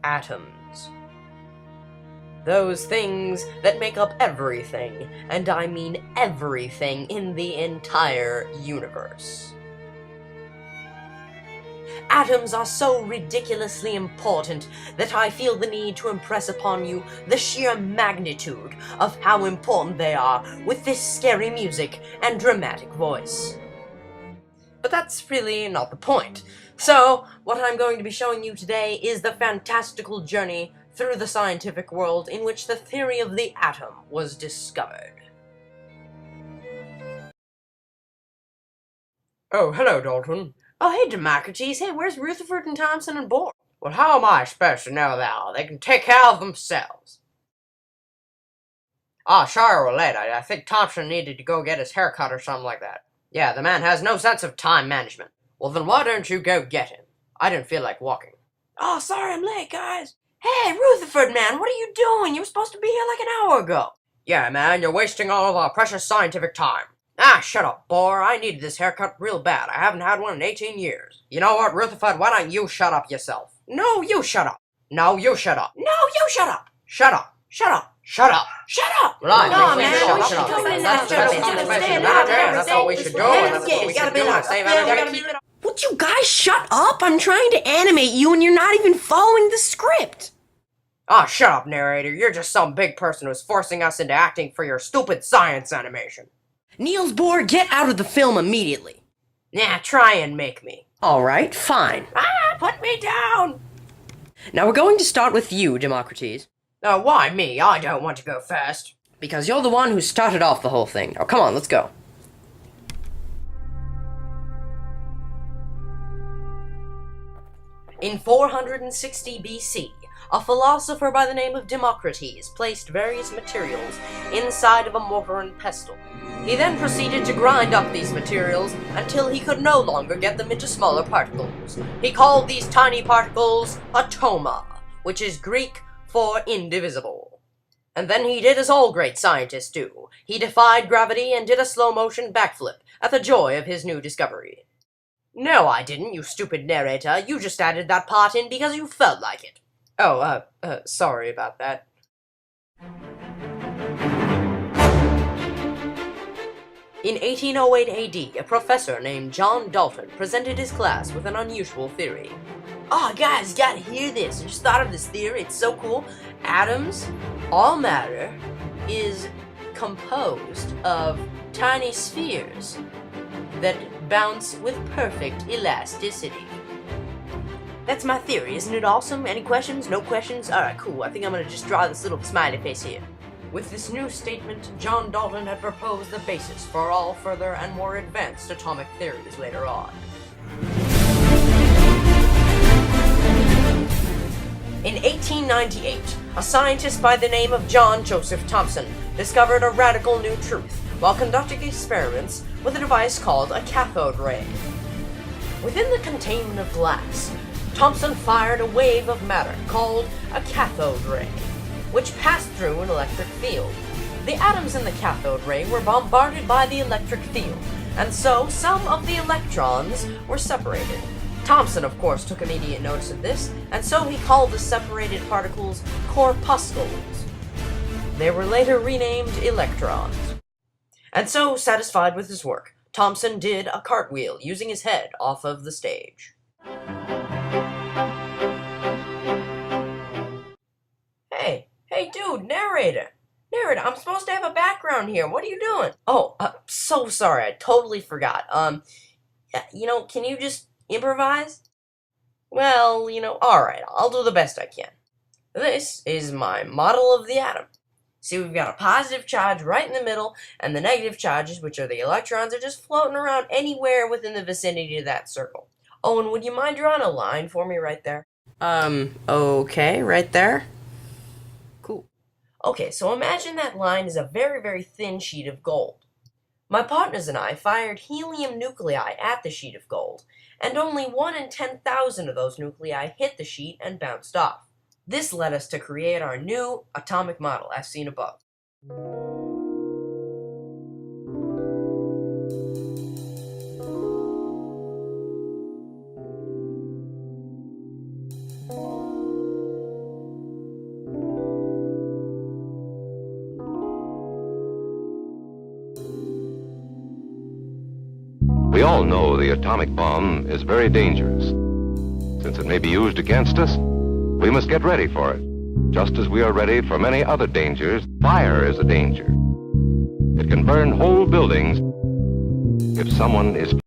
atoms. Those things that make up everything, and I mean everything in the entire universe. Atoms are so ridiculously important that I feel the need to impress upon you the sheer magnitude of how important they are with this scary music and dramatic voice. But that's really not the point. So, what I'm going to be showing you today is the fantastical journey through the scientific world in which the theory of the atom was discovered. Oh, hello, Dalton. Oh, hey, Democritus. Hey, where's Rutherford and Thomson and Bohr? Well, how am I supposed to know that? They can take care of themselves. Sorry we're late. I think Thomson needed to go get his hair cut or something like that. Yeah, the man has no sense of time management. Well, then why don't you go get him? I didn't feel like walking. Oh, sorry I'm late, guys. Hey, Rutherford, man, what are you doing? You were supposed to be here like an hour ago. Yeah, man, you're wasting all of our precious scientific time. Shut up, Bohr. I needed this haircut real bad. I haven't had one in 18 years. You know what, Rutherford? Why don't you shut up yourself? No, you shut up. No, you shut up. No, you shut up. Shut up. Shut up. Shut up. Shut up. Right, no, man, we should come in now. That's what we should do. That's what we should do. Would you guys shut up? I'm trying to animate you and you're not even following the script. Shut up, narrator. You're just some big person who's forcing us into acting for your stupid science animation. Niels Bohr, get out of the film immediately. Nah, try and make me. Alright, fine. Put me down! Now we're going to start with you, Democritus. Why me? I don't want to go first. Because you're the one who started off the whole thing. Now come on, let's go. In 460 BC, a philosopher by the name of Democritus placed various materials inside of a mortar and pestle. He then proceeded to grind up these materials until he could no longer get them into smaller particles. He called these tiny particles atoma, which is Greek for indivisible. And then he did as all great scientists do. He defied gravity and did a slow-motion backflip at the joy of his new discovery. No, I didn't, you stupid narrator. You just added that part in because you felt like it. Sorry about that. In 1808 AD, a professor named John Dalton presented his class with an unusual theory. Guys, you gotta hear this. I just thought of this theory. It's so cool. Atoms, all matter, is composed of tiny spheres that bounce with perfect elasticity. That's my theory. Isn't it awesome? Any questions? No questions? Alright, cool. I think I'm gonna just draw this little smiley face here. With this new statement, John Dalton had proposed the basis for all further and more advanced atomic theories later on. In 1898, a scientist by the name of John Joseph Thomson discovered a radical new truth while conducting experiments with a device called a cathode ray. Within the containment of glass, Thomson fired a wave of matter called a cathode ray, which passed through an electric field. The atoms in the cathode ray were bombarded by the electric field, and so some of the electrons were separated. Thomson, of course, took immediate notice of this, and so he called the separated particles corpuscles. They were later renamed electrons. And so, satisfied with his work, Thomson did a cartwheel using his head off of the stage. Hey dude, narrator, I'm supposed to have a background here. What are you doing? So sorry, I totally forgot. Can you just improvise? Well, alright, I'll do the best I can. This is my model of the atom. See, we've got a positive charge right in the middle, and the negative charges, which are the electrons, are just floating around anywhere within the vicinity of that circle. Oh, and would you mind drawing a line for me right there? Okay, right there. Cool. Okay, so imagine that line is a very, very thin sheet of gold. My partners and I fired helium nuclei at the sheet of gold, and only 1 in 10,000 of those nuclei hit the sheet and bounced off. This led us to create our new atomic model, as seen above. all know the atomic bomb is very dangerous. Since it may be used against us, we must get ready for it. Just as we are ready for many other dangers, fire is a danger. It can burn whole buildings if someone is